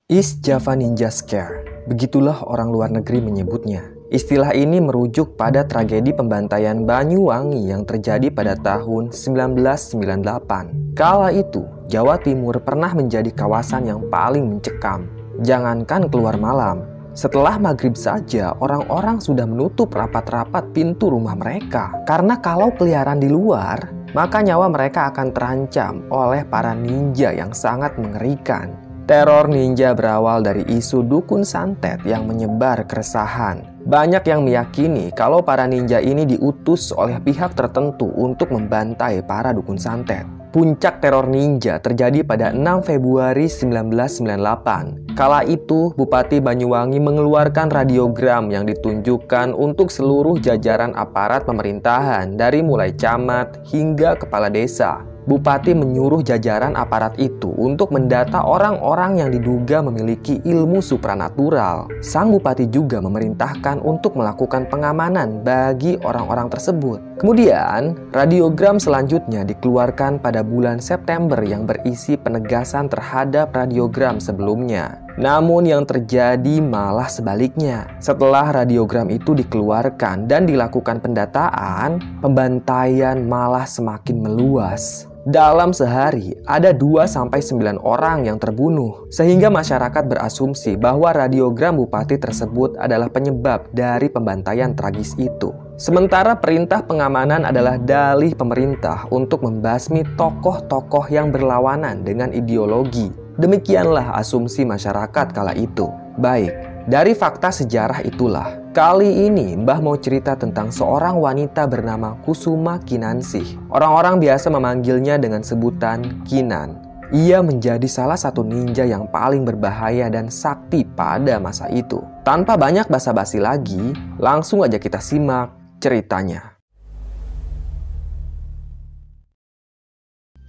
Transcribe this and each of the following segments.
East Java Ninja Scare, begitulah orang luar negeri menyebutnya. Istilah ini merujuk pada tragedi pembantaian Banyuwangi yang terjadi pada tahun 1998. Kala itu, Jawa Timur pernah menjadi kawasan yang paling mencekam. Jangankan keluar malam, setelah maghrib saja orang-orang sudah menutup rapat-rapat pintu rumah mereka. Karena kalau keliaran di luar, maka nyawa mereka akan terancam oleh para ninja yang sangat mengerikan. Teror ninja berawal dari isu dukun santet yang menyebar keresahan. Banyak yang meyakini kalau para ninja ini diutus oleh pihak tertentu untuk membantai para dukun santet. Puncak teror ninja terjadi pada 6 Februari 1998. Kala itu, Bupati Banyuwangi mengeluarkan radiogram yang ditunjukkan untuk seluruh jajaran aparat pemerintahan dari mulai camat hingga kepala desa. Bupati menyuruh jajaran aparat itu untuk mendata orang-orang yang diduga memiliki ilmu supranatural. Sang bupati juga memerintahkan untuk melakukan pengamanan bagi orang-orang tersebut. Kemudian, radiogram selanjutnya dikeluarkan pada bulan September yang berisi penegasan terhadap radiogram sebelumnya. Namun yang terjadi malah sebaliknya. Setelah radiogram itu dikeluarkan dan dilakukan pendataan, pembantaian malah semakin meluas. Dalam sehari, ada 2-9 orang yang terbunuh, sehingga masyarakat berasumsi bahwa radiogram bupati tersebut adalah penyebab dari pembantaian tragis itu. Sementara perintah pengamanan adalah dalih pemerintah untuk membasmi tokoh-tokoh yang berlawanan dengan ideologi. Demikianlah asumsi masyarakat kala itu. Baik, dari fakta sejarah itulah, kali ini Mbah mau cerita tentang seorang wanita bernama Kusuma Kinansih. Orang-orang biasa memanggilnya dengan sebutan Kinan. Ia menjadi salah satu ninja yang paling berbahaya dan sakti pada masa itu. Tanpa banyak basa-basi lagi, langsung aja kita simak ceritanya.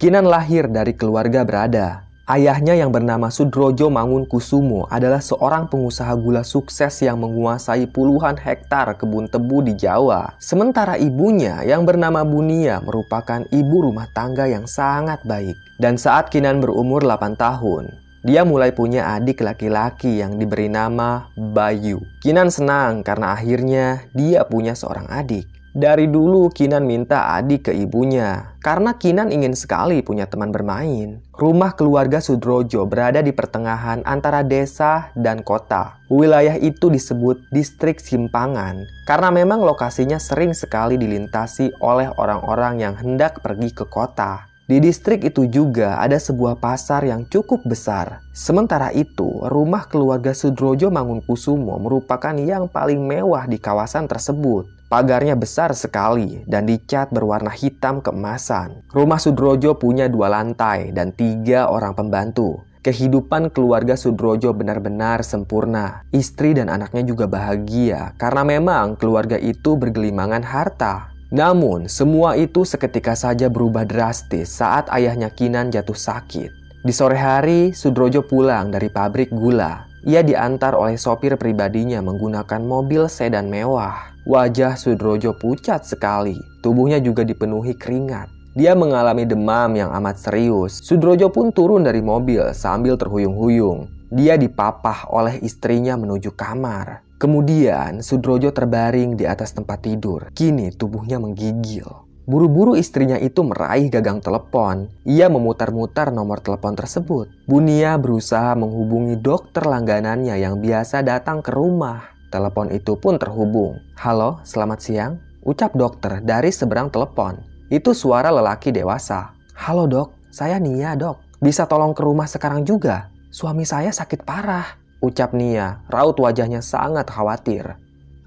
Kinan lahir dari keluarga berada. Ayahnya yang bernama Sudrojo Mangunkusumo adalah seorang pengusaha gula sukses yang menguasai puluhan hektar kebun tebu di Jawa. Sementara ibunya yang bernama Bunia merupakan ibu rumah tangga yang sangat baik. Dan saat Kinan berumur 8 tahun, dia mulai punya adik laki-laki yang diberi nama Bayu. Kinan senang karena akhirnya dia punya seorang adik. Dari dulu Kinan minta adik ke ibunya, karena Kinan ingin sekali punya teman bermain. Rumah keluarga Sudrojo berada di pertengahan antara desa dan kota. Wilayah itu disebut distrik Simpangan, karena memang lokasinya sering sekali dilintasi oleh orang-orang yang hendak pergi ke kota. Di distrik itu juga ada sebuah pasar yang cukup besar. Sementara itu, rumah keluarga Sudrojo Mangunkusumo merupakan yang paling mewah di kawasan tersebut. Pagarnya besar sekali dan dicat berwarna hitam keemasan. Rumah Sudrojo punya 2 lantai dan 3 orang pembantu. Kehidupan keluarga Sudrojo benar-benar sempurna. Istri dan anaknya juga bahagia karena memang keluarga itu bergelimangan harta. Namun, semua itu seketika saja berubah drastis saat ayahnya Kinan jatuh sakit. Di sore hari, Sudrojo pulang dari pabrik gula. Ia diantar oleh sopir pribadinya menggunakan mobil sedan mewah. Wajah Sudrojo pucat sekali, tubuhnya juga dipenuhi keringat. Dia mengalami demam yang amat serius. Sudrojo pun turun dari mobil sambil terhuyung-huyung. Dia dipapah oleh istrinya menuju kamar. Kemudian Sudrojo terbaring di atas tempat tidur. Kini tubuhnya menggigil. Buru-buru istrinya itu meraih gagang telepon. Ia memutar-mutar nomor telepon tersebut. Bunia berusaha menghubungi dokter langganannya yang biasa datang ke rumah. Telepon itu pun terhubung. "Halo, selamat siang," ucap dokter dari seberang telepon. Itu suara lelaki dewasa. "Halo dok, saya Nia dok. Bisa tolong ke rumah sekarang juga? Suami saya sakit parah," ucap Nia. Raut wajahnya sangat khawatir.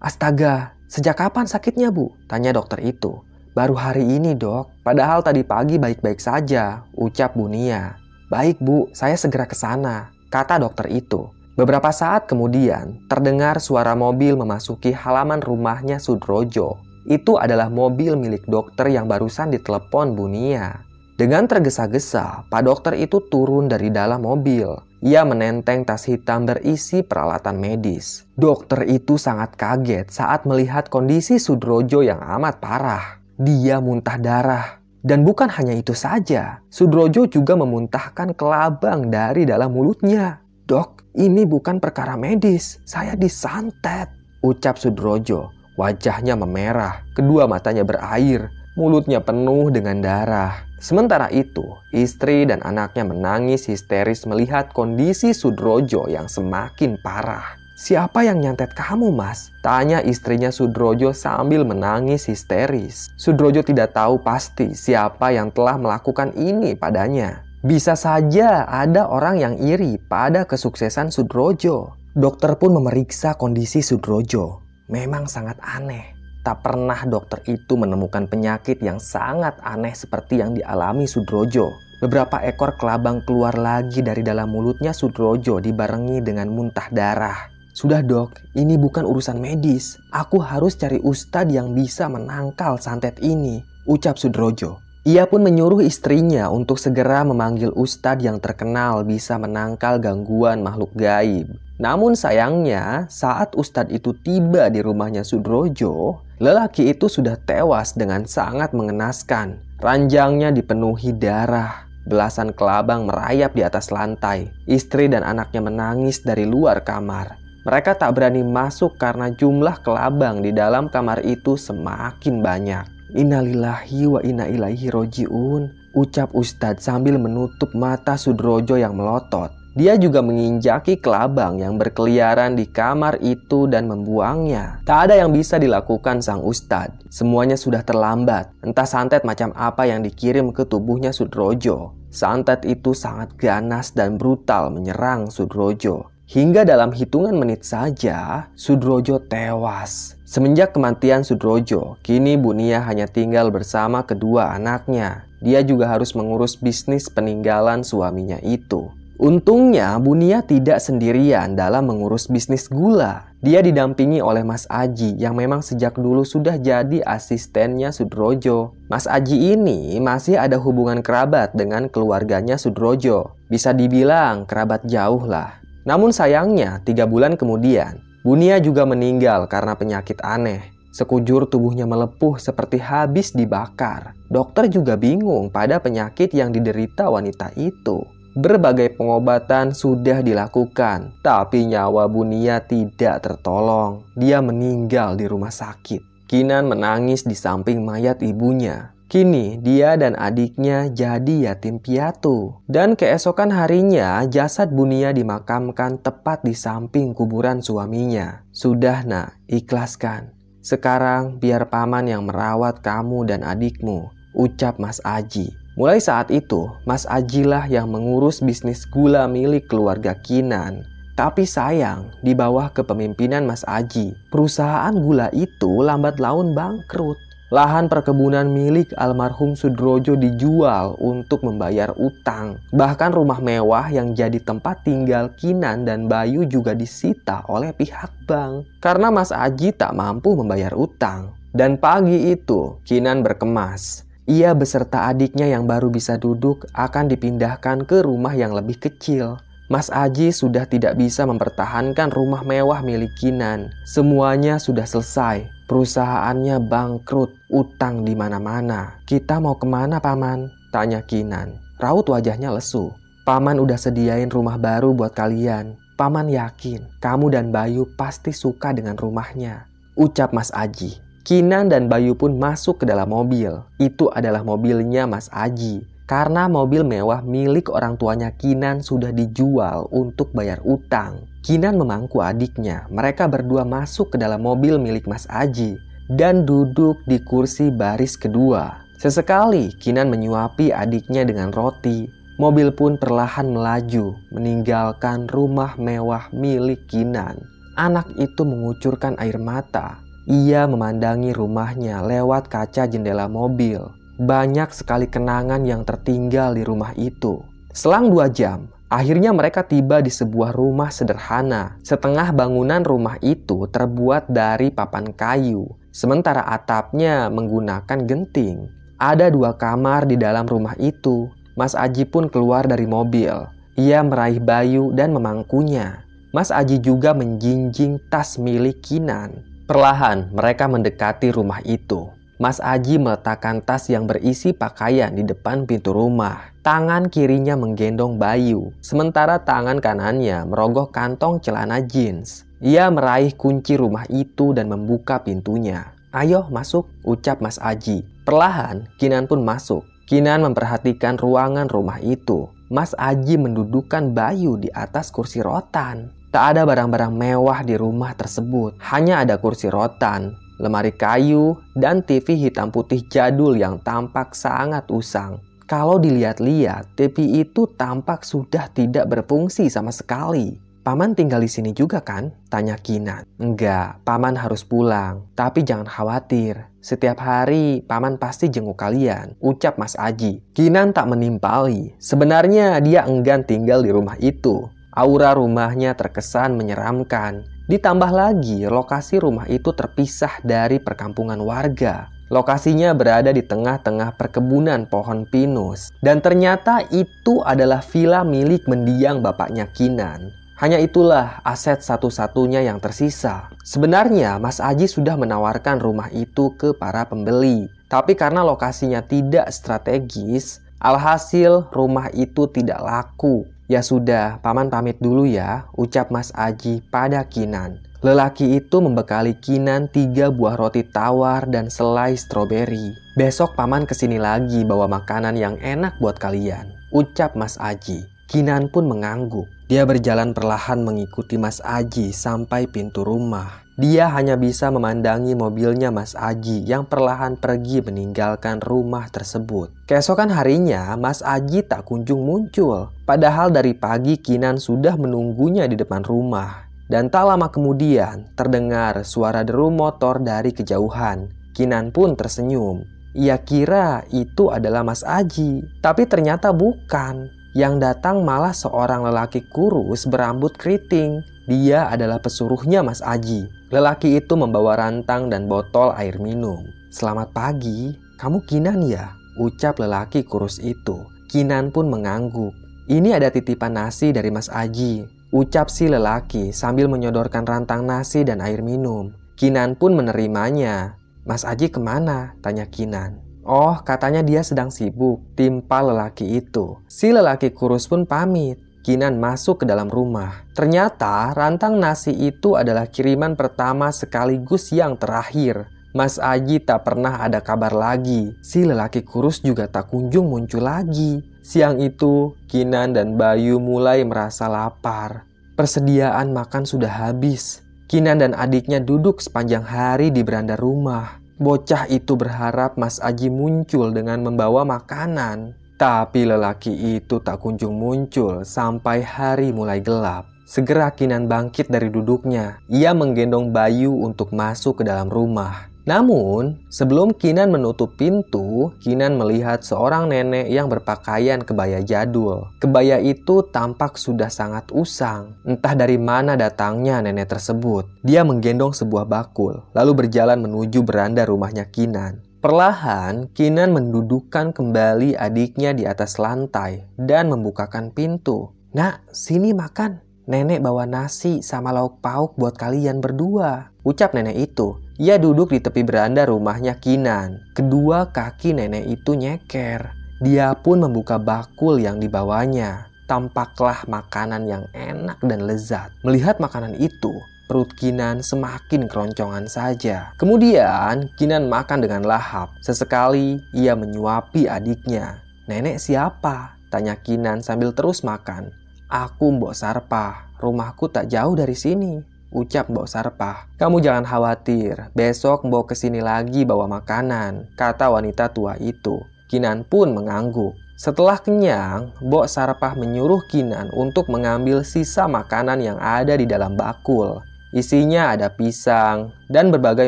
"Astaga, sejak kapan sakitnya bu?" tanya dokter itu. "Baru hari ini dok, padahal tadi pagi baik-baik saja," ucap Bu Nia. "Baik bu, saya segera ke sana," kata dokter itu. Beberapa saat kemudian, terdengar suara mobil memasuki halaman rumahnya Sudrojo. Itu adalah mobil milik dokter yang barusan ditelepon Bu Nia. Dengan tergesa-gesa, Pak dokter itu turun dari dalam mobil. Ia menenteng tas hitam berisi peralatan medis. Dokter itu sangat kaget saat melihat kondisi Sudrojo yang amat parah. Dia muntah darah. Dan bukan hanya itu saja, Sudrojo juga memuntahkan kelabang dari dalam mulutnya. Dok, ini bukan perkara medis. Saya disantet, ucap Sudrojo. Wajahnya memerah, kedua matanya berair, mulutnya penuh dengan darah. Sementara itu, istri dan anaknya menangis histeris melihat kondisi Sudrojo yang semakin parah. Siapa yang nyantet kamu, Mas? Tanya istrinya Sudrojo sambil menangis histeris. Sudrojo tidak tahu pasti siapa yang telah melakukan ini padanya. Bisa saja ada orang yang iri pada kesuksesan Sudrojo. Dokter pun memeriksa kondisi Sudrojo. Memang sangat aneh. Tak pernah dokter itu menemukan penyakit yang sangat aneh seperti yang dialami Sudrojo. Beberapa ekor kelabang keluar lagi dari dalam mulutnya Sudrojo dibarengi dengan muntah darah. Sudah dok, ini bukan urusan medis. Aku harus cari ustadz yang bisa menangkal santet ini, ucap Sudrojo. Ia pun menyuruh istrinya untuk segera memanggil ustadz yang terkenal bisa menangkal gangguan makhluk gaib. Namun sayangnya, saat ustadz itu tiba di rumahnya Sudrojo, lelaki itu sudah tewas dengan sangat mengenaskan. Ranjangnya dipenuhi darah. Belasan kelabang merayap di atas lantai. Istri dan anaknya menangis dari luar kamar. Mereka tak berani masuk karena jumlah kelabang di dalam kamar itu semakin banyak. Innalillahi wa inna ilaihi roji'un, ucap ustadz sambil menutup mata Sudrojo yang melotot. Dia juga menginjaki kelabang yang berkeliaran di kamar itu dan membuangnya. Tak ada yang bisa dilakukan sang ustadz. Semuanya sudah terlambat. Entah santet macam apa yang dikirim ke tubuhnya Sudrojo. Santet itu sangat ganas dan brutal menyerang Sudrojo. Hingga dalam hitungan menit saja, Sudrojo tewas. Semenjak kematian Sudrojo, kini Bunia hanya tinggal bersama kedua anaknya. Dia juga harus mengurus bisnis peninggalan suaminya itu. Untungnya, Bunia tidak sendirian dalam mengurus bisnis gula. Dia didampingi oleh Mas Aji yang memang sejak dulu sudah jadi asistennya Sudrojo. Mas Aji ini masih ada hubungan kerabat dengan keluarganya Sudrojo. Bisa dibilang kerabat jauh lah. Namun sayangnya, 3 bulan kemudian, Bunia juga meninggal karena penyakit aneh. Sekujur tubuhnya melepuh seperti habis dibakar. Dokter juga bingung pada penyakit yang diderita wanita itu. Berbagai pengobatan sudah dilakukan, tapi nyawa Bunia tidak tertolong. Dia meninggal di rumah sakit. Kinan menangis di samping mayat ibunya. Kini dia dan adiknya jadi yatim piatu. Dan keesokan harinya jasad Bunia dimakamkan tepat di samping kuburan suaminya. Sudah nak, ikhlaskan. Sekarang biar paman yang merawat kamu dan adikmu, ucap Mas Aji. Mulai saat itu, Mas Aji lah yang mengurus bisnis gula milik keluarga Kinan. Tapi sayang, di bawah kepemimpinan Mas Aji, perusahaan gula itu lambat laun bangkrut. Lahan perkebunan milik almarhum Sudrojo dijual untuk membayar utang. Bahkan rumah mewah yang jadi tempat tinggal Kinan dan Bayu juga disita oleh pihak bank. Karena Mas Aji tak mampu membayar utang. Dan pagi itu, Kinan berkemas. Ia beserta adiknya yang baru bisa duduk akan dipindahkan ke rumah yang lebih kecil. Mas Aji sudah tidak bisa mempertahankan rumah mewah milik Kinan. Semuanya sudah selesai. Perusahaannya bangkrut, utang di mana-mana. Kita mau kemana, Paman? Tanya Kinan. Raut wajahnya lesu. Paman udah sediain rumah baru buat kalian. Paman yakin kamu dan Bayu pasti suka dengan rumahnya, ucap Mas Aji. Kinan dan Bayu pun masuk ke dalam mobil. Itu adalah mobilnya Mas Aji. Karena mobil mewah milik orang tuanya Kinan sudah dijual untuk bayar utang. Kinan memangku adiknya. Mereka berdua masuk ke dalam mobil milik Mas Aji dan duduk di kursi baris kedua. Sesekali Kinan menyuapi adiknya dengan roti. Mobil pun perlahan melaju meninggalkan rumah mewah milik Kinan. Anak itu mengucurkan air mata. Ia memandangi rumahnya lewat kaca jendela mobil. Banyak sekali kenangan yang tertinggal di rumah itu. Selang 2 jam, akhirnya mereka tiba di sebuah rumah sederhana. Setengah bangunan rumah itu terbuat dari papan kayu, sementara atapnya menggunakan genting. Ada 2 kamar di dalam rumah itu. Mas Aji pun keluar dari mobil. Ia meraih Bayu dan memangkunya. Mas Aji juga menjinjing tas milik Kinan. Perlahan mereka mendekati rumah itu. Mas Aji meletakkan tas yang berisi pakaian di depan pintu rumah. Tangan kirinya menggendong Bayu, sementara tangan kanannya merogoh kantong celana jeans. Ia meraih kunci rumah itu dan membuka pintunya. "Ayo masuk," ucap Mas Aji. Perlahan, Kinan pun masuk. Kinan memperhatikan ruangan rumah itu. Mas Aji mendudukkan Bayu di atas kursi rotan. Tak ada barang-barang mewah di rumah tersebut. Hanya ada kursi rotan, lemari kayu, dan TV hitam putih jadul yang tampak sangat usang. Kalau dilihat-lihat, TV itu tampak sudah tidak berfungsi sama sekali. "Paman tinggal di sini juga kan?" tanya Kinan. "Enggak, Paman harus pulang. Tapi jangan khawatir. Setiap hari Paman pasti jenguk kalian," ucap Mas Aji. Kinan tak menimpali. Sebenarnya dia enggan tinggal di rumah itu. Aura rumahnya terkesan menyeramkan. Ditambah lagi, lokasi rumah itu terpisah dari perkampungan warga. Lokasinya berada di tengah-tengah perkebunan pohon pinus. Dan ternyata itu adalah villa milik mendiang bapaknya Kinan. Hanya itulah aset satu-satunya yang tersisa. Sebenarnya Mas Aji sudah menawarkan rumah itu ke para pembeli. Tapi karena lokasinya tidak strategis, alhasil rumah itu tidak laku. "Ya sudah, Paman pamit dulu ya," ucap Mas Aji pada Kinan. Lelaki itu membekali Kinan 3 buah roti tawar dan selai stroberi. "Besok Paman kesini lagi bawa makanan yang enak buat kalian," ucap Mas Aji. Kinan pun mengangguk. Dia berjalan perlahan mengikuti Mas Aji sampai pintu rumah. Dia hanya bisa memandangi mobilnya Mas Aji yang perlahan pergi meninggalkan rumah tersebut. Keesokan harinya, Mas Aji tak kunjung muncul. Padahal dari pagi Kinan sudah menunggunya di depan rumah. Dan tak lama kemudian, terdengar suara deru motor dari kejauhan. Kinan pun tersenyum. Ia kira itu adalah Mas Aji, tapi ternyata bukan. Yang datang malah seorang lelaki kurus berambut keriting. Dia adalah pesuruhnya Mas Aji. Lelaki itu membawa rantang dan botol air minum. "Selamat pagi, kamu Kinan ya?" ucap lelaki kurus itu. Kinan pun mengangguk. "Ini ada titipan nasi dari Mas Aji," ucap si lelaki sambil menyodorkan rantang nasi dan air minum. Kinan pun menerimanya. "Mas Aji kemana?" tanya Kinan. "Oh, katanya dia sedang sibuk," timpal lelaki itu. Si lelaki kurus pun pamit. Kinan masuk ke dalam rumah. Ternyata rantang nasi itu adalah kiriman pertama sekaligus yang terakhir. Mas Aji tak pernah ada kabar lagi. Si lelaki kurus juga tak kunjung muncul lagi. Siang itu, Kinan dan Bayu mulai merasa lapar. Persediaan makan sudah habis. Kinan dan adiknya duduk sepanjang hari di beranda rumah. Bocah itu berharap Mas Aji muncul dengan membawa makanan. Tapi lelaki itu tak kunjung muncul sampai hari mulai gelap. Segera Kinan bangkit dari duduknya. Ia menggendong Bayu untuk masuk ke dalam rumah. Namun, sebelum Kinan menutup pintu, Kinan melihat seorang nenek yang berpakaian kebaya jadul. Kebaya itu tampak sudah sangat usang. Entah dari mana datangnya nenek tersebut. Dia menggendong sebuah bakul, lalu berjalan menuju beranda rumahnya Kinan. Perlahan, Kinan mendudukkan kembali adiknya di atas lantai dan membukakan pintu. "Nak, sini makan. Nenek bawa nasi sama lauk pauk buat kalian berdua," ucap nenek itu. Ia duduk di tepi beranda rumahnya Kinan. Kedua kaki nenek itu nyeker. Dia pun membuka bakul yang dibawanya. Tampaklah makanan yang enak dan lezat. Melihat makanan itu, perut Kinan semakin keroncongan saja. Kemudian Kinan makan dengan lahap. Sesekali ia menyuapi adiknya. "Nenek siapa?" tanya Kinan sambil terus makan. "Aku Mbok Sarpah. Rumahku tak jauh dari sini," ucap Mbok Sarpah. "Kamu jangan khawatir, besok Mbok kesini lagi bawa makanan," kata wanita tua itu. Kinan pun mengangguk. Setelah kenyang, Mbok Sarpah menyuruh Kinan untuk mengambil sisa makanan yang ada di dalam bakul. Isinya ada pisang dan berbagai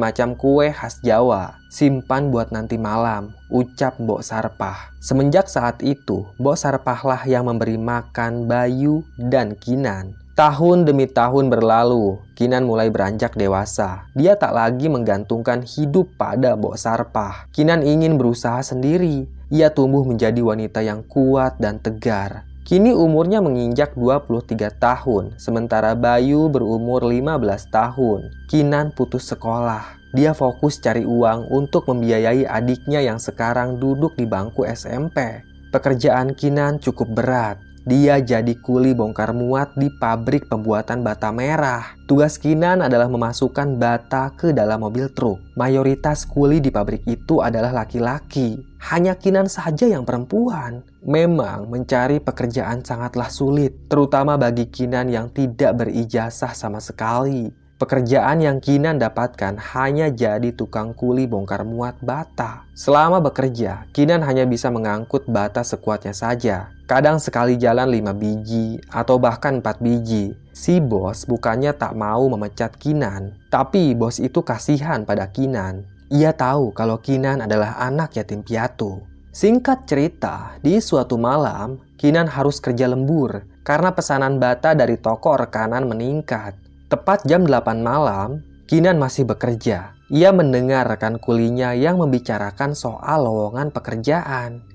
macam kue khas Jawa. "Simpan buat nanti malam," ucap Mbok Sarpah. Semenjak saat itu, Mbok Sarpahlah yang memberi makan Bayu dan Kinan. Tahun demi tahun berlalu, Kinan mulai beranjak dewasa. Dia tak lagi menggantungkan hidup pada Mbok Sarpah. Kinan ingin berusaha sendiri. Ia tumbuh menjadi wanita yang kuat dan tegar. Kini umurnya menginjak 23 tahun, sementara Bayu berumur 15 tahun. Kinan putus sekolah. Dia fokus cari uang untuk membiayai adiknya yang sekarang duduk di bangku SMP. Pekerjaan Kinan cukup berat. Dia jadi kuli bongkar muat di pabrik pembuatan bata merah. Tugas Kinan adalah memasukkan bata ke dalam mobil truk. Mayoritas kuli di pabrik itu adalah laki-laki. Hanya Kinan saja yang perempuan. Memang mencari pekerjaan sangatlah sulit, terutama bagi Kinan yang tidak berijazah sama sekali. Pekerjaan yang Kinan dapatkan hanya jadi tukang kuli bongkar muat bata. Selama bekerja, Kinan hanya bisa mengangkut bata sekuatnya saja. Kadang sekali jalan 5 biji atau bahkan 4 biji. Si bos bukannya tak mau memecat Kinan, tapi bos itu kasihan pada Kinan. Ia tahu kalau Kinan adalah anak yatim piatu. Singkat cerita, di suatu malam, Kinan harus kerja lembur karena pesanan bata dari toko rekanan meningkat. Tepat jam 8 malam, Kinan masih bekerja. Ia mendengar rekan kulinya yang membicarakan soal lowongan pekerjaan.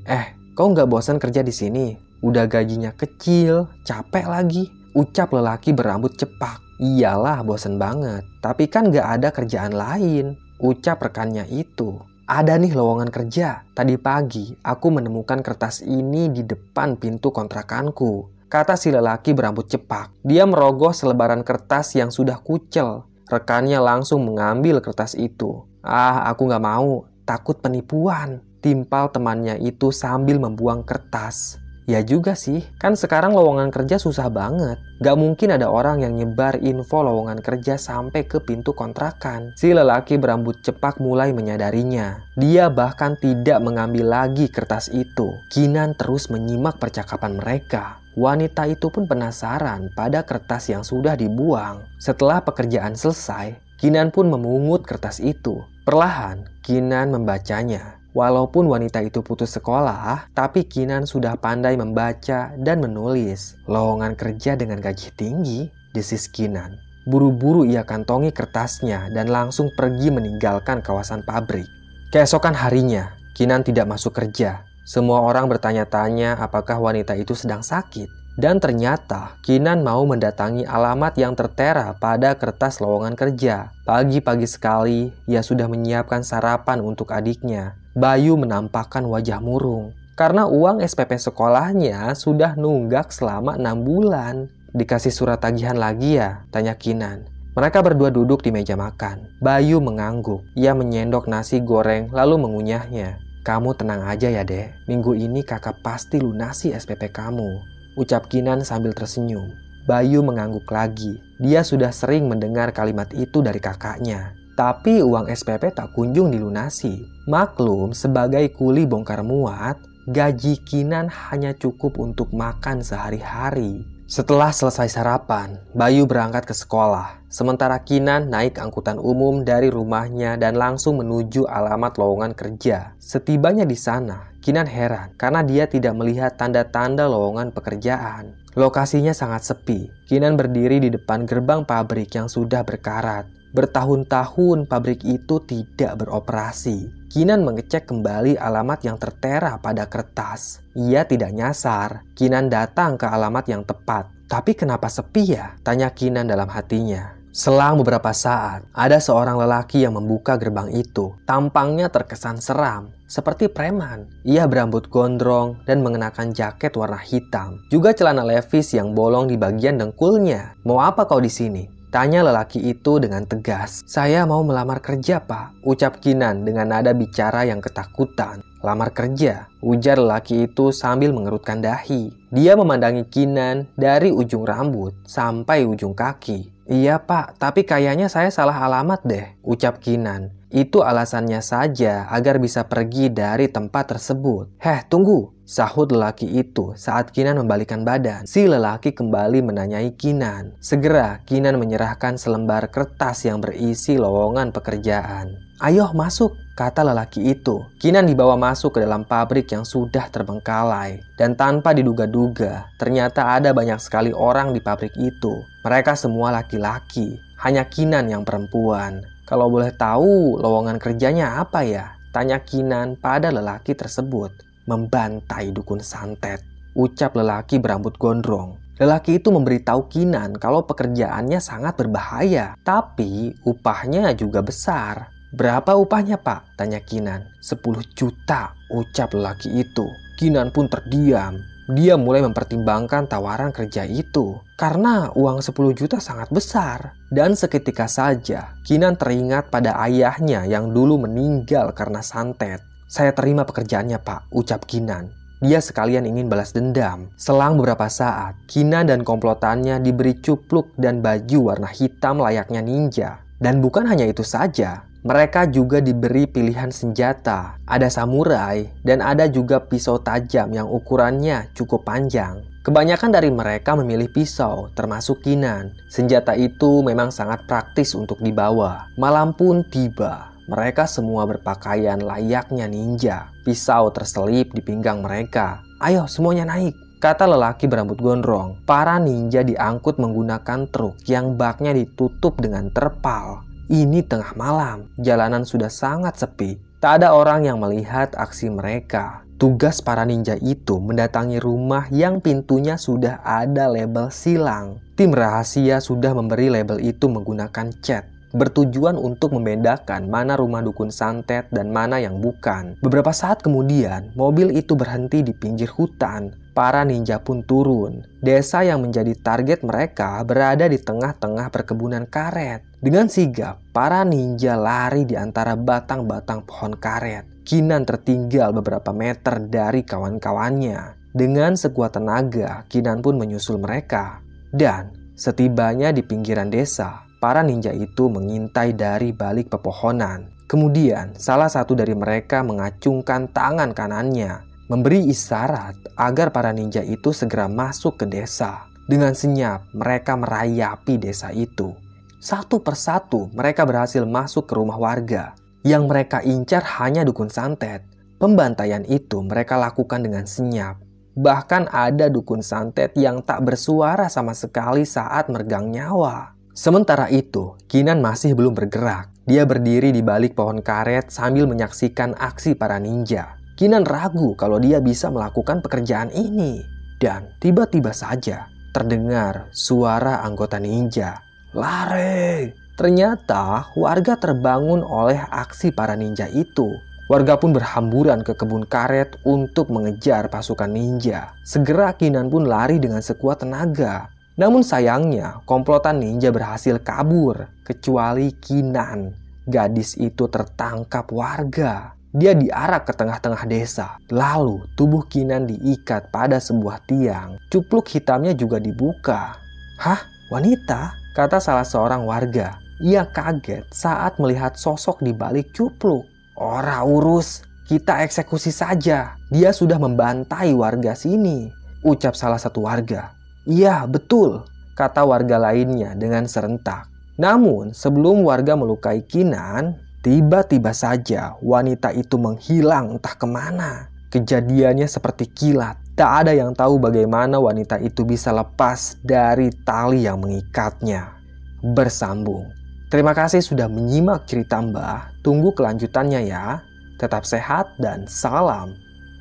Kau nggak bosan kerja di sini? Udah gajinya kecil, capek lagi. Ucap lelaki berambut cepak. Iyalah, bosan banget. Tapi kan nggak ada kerjaan lain. Ucap rekannya itu. Ada nih lowongan kerja. Tadi pagi, aku menemukan kertas ini di depan pintu kontrakanku. Kata si lelaki berambut cepak. Dia merogoh selebaran kertas yang sudah kucel. Rekannya langsung mengambil kertas itu. Aku nggak mau. Takut penipuan. Timpal temannya itu sambil membuang kertas. Ya juga sih, kan sekarang lowongan kerja susah banget. Gak mungkin ada orang yang nyebar info lowongan kerja sampai ke pintu kontrakan. Si lelaki berambut cepak mulai menyadarinya. Dia bahkan tidak mengambil lagi kertas itu. Kinan terus menyimak percakapan mereka. Wanita itu pun penasaran pada kertas yang sudah dibuang. Setelah pekerjaan selesai, Kinan pun memungut kertas itu. Perlahan, Kinan membacanya. Walaupun wanita itu putus sekolah, tapi Kinan sudah pandai membaca dan menulis. Lowongan kerja dengan gaji tinggi, desis Kinan. Buru-buru ia kantongi kertasnya dan langsung pergi meninggalkan kawasan pabrik. Keesokan harinya, Kinan tidak masuk kerja. Semua orang bertanya-tanya apakah wanita itu sedang sakit. Dan ternyata Kinan mau mendatangi alamat yang tertera pada kertas lowongan kerja. Pagi-pagi sekali, ia sudah menyiapkan sarapan untuk adiknya. Bayu menampakkan wajah murung. Karena uang SPP sekolahnya sudah nunggak selama 6 bulan. Dikasih surat tagihan lagi ya? Tanya Kinan. Mereka berdua duduk di meja makan. Bayu mengangguk. Ia menyendok nasi goreng lalu mengunyahnya. Kamu tenang aja ya dek. Minggu ini kakak pasti lunasi SPP kamu. Ucap Kinan sambil tersenyum. Bayu mengangguk lagi. Dia sudah sering mendengar kalimat itu dari kakaknya. Tapi uang SPP tak kunjung dilunasi. Maklum, sebagai kuli bongkar muat, gaji Kinan hanya cukup untuk makan sehari-hari. Setelah selesai sarapan, Bayu berangkat ke sekolah. Sementara Kinan naik angkutan umum dari rumahnya dan langsung menuju alamat lowongan kerja. Setibanya di sana, Kinan heran karena dia tidak melihat tanda-tanda lowongan pekerjaan. Lokasinya sangat sepi. Kinan berdiri di depan gerbang pabrik yang sudah berkarat. Bertahun-tahun pabrik itu tidak beroperasi. Kinan mengecek kembali alamat yang tertera pada kertas. Ia tidak nyasar. Kinan datang ke alamat yang tepat. Tapi kenapa sepi ya? Tanya Kinan dalam hatinya. Selang beberapa saat, ada seorang lelaki yang membuka gerbang itu. Tampangnya terkesan seram, seperti preman. Ia berambut gondrong dan mengenakan jaket warna hitam. Juga celana levis yang bolong di bagian dengkulnya. Mau apa kau di sini? Tanya lelaki itu dengan tegas. Saya mau melamar kerja, Pak. Ucap Kinan dengan nada bicara yang ketakutan. Lamar kerja? Ujar lelaki itu sambil mengerutkan dahi. Dia memandangi Kinan dari ujung rambut sampai ujung kaki. Iya, Pak. Tapi kayaknya saya salah alamat deh. Ucap Kinan. Itu alasannya saja agar bisa pergi dari tempat tersebut. Tunggu. Sahut lelaki itu saat Kinan membalikkan badan. Si lelaki kembali menanyai Kinan. Segera Kinan menyerahkan selembar kertas yang berisi lowongan pekerjaan. Ayo masuk, kata lelaki itu. Kinan dibawa masuk ke dalam pabrik yang sudah terbengkalai. Dan tanpa diduga-duga, ternyata ada banyak sekali orang di pabrik itu. Mereka semua laki-laki. Hanya Kinan yang perempuan. Kalau boleh tahu, lowongan kerjanya apa ya? Tanya Kinan pada lelaki tersebut. Membantai dukun santet, ucap lelaki berambut gondrong. Lelaki itu memberitahu Kinan kalau pekerjaannya sangat berbahaya, tapi upahnya juga besar. Berapa upahnya, Pak? Tanya Kinan. 10 juta, ucap lelaki itu. Kinan pun terdiam. Dia mulai mempertimbangkan tawaran kerja itu karena uang 10 juta sangat besar. Dan seketika saja Kinan teringat pada ayahnya yang dulu meninggal karena santet. "Saya terima pekerjaannya, Pak," ucap Kinan. Dia sekalian ingin balas dendam. Selang beberapa saat, Kinan dan komplotannya diberi cupluk dan baju warna hitam layaknya ninja. Dan bukan hanya itu saja, mereka juga diberi pilihan senjata. Ada samurai dan ada juga pisau tajam yang ukurannya cukup panjang. Kebanyakan dari mereka memilih pisau, termasuk Kinan. Senjata itu memang sangat praktis untuk dibawa. Malam pun tiba. Mereka semua berpakaian layaknya ninja. Pisau terselip di pinggang mereka. "Ayo semuanya naik," kata lelaki berambut gondrong. Para ninja diangkut menggunakan truk yang baknya ditutup dengan terpal. Ini tengah malam, jalanan sudah sangat sepi. Tak ada orang yang melihat aksi mereka. Tugas para ninja itu mendatangi rumah yang pintunya sudah ada label silang. Tim rahasia sudah memberi label itu menggunakan cat, bertujuan untuk membedakan mana rumah dukun santet dan mana yang bukan. Beberapa saat kemudian, mobil itu berhenti di pinggir hutan. Para ninja pun turun. Desa yang menjadi target mereka berada di tengah-tengah perkebunan karet. Dengan sigap, para ninja lari di antara batang-batang pohon karet. Kinan tertinggal beberapa meter dari kawan-kawannya. Dengan sekuat tenaga, Kinan pun menyusul mereka. Dan setibanya di pinggiran desa, para ninja itu mengintai dari balik pepohonan. Kemudian, salah satu dari mereka mengacungkan tangan kanannya, memberi isyarat agar para ninja itu segera masuk ke desa. Dengan senyap, mereka merayapi desa itu. Satu persatu, mereka berhasil masuk ke rumah warga. Yang mereka incar hanya dukun santet. Pembantaian itu mereka lakukan dengan senyap. Bahkan ada dukun santet yang tak bersuara sama sekali saat meregang nyawa. Sementara itu, Kinan masih belum bergerak. Dia berdiri di balik pohon karet sambil menyaksikan aksi para ninja. Kinan ragu kalau dia bisa melakukan pekerjaan ini. Dan tiba-tiba saja terdengar suara anggota ninja. "Lari!" Ternyata warga terbangun oleh aksi para ninja itu. Warga pun berhamburan ke kebun karet untuk mengejar pasukan ninja. Segera Kinan pun lari dengan sekuat tenaga. Namun sayangnya, komplotan ninja berhasil kabur, kecuali Kinan. Gadis itu tertangkap warga. Dia diarak ke tengah-tengah desa. Lalu tubuh Kinan diikat pada sebuah tiang. Cupluk hitamnya juga dibuka. "Hah? Wanita?" kata salah seorang warga. Ia kaget saat melihat sosok di balik cupluk. "Ora urus, kita eksekusi saja. Dia sudah membantai warga sini," ucap salah satu warga. "Iya, betul," kata warga lainnya dengan serentak. Namun, sebelum warga melukai Kinan, tiba-tiba saja wanita itu menghilang entah kemana. Kejadiannya seperti kilat. Tak ada yang tahu bagaimana wanita itu bisa lepas dari tali yang mengikatnya. Bersambung. Terima kasih sudah menyimak cerita Mbah. Tunggu kelanjutannya ya. Tetap sehat dan salam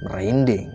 merinding.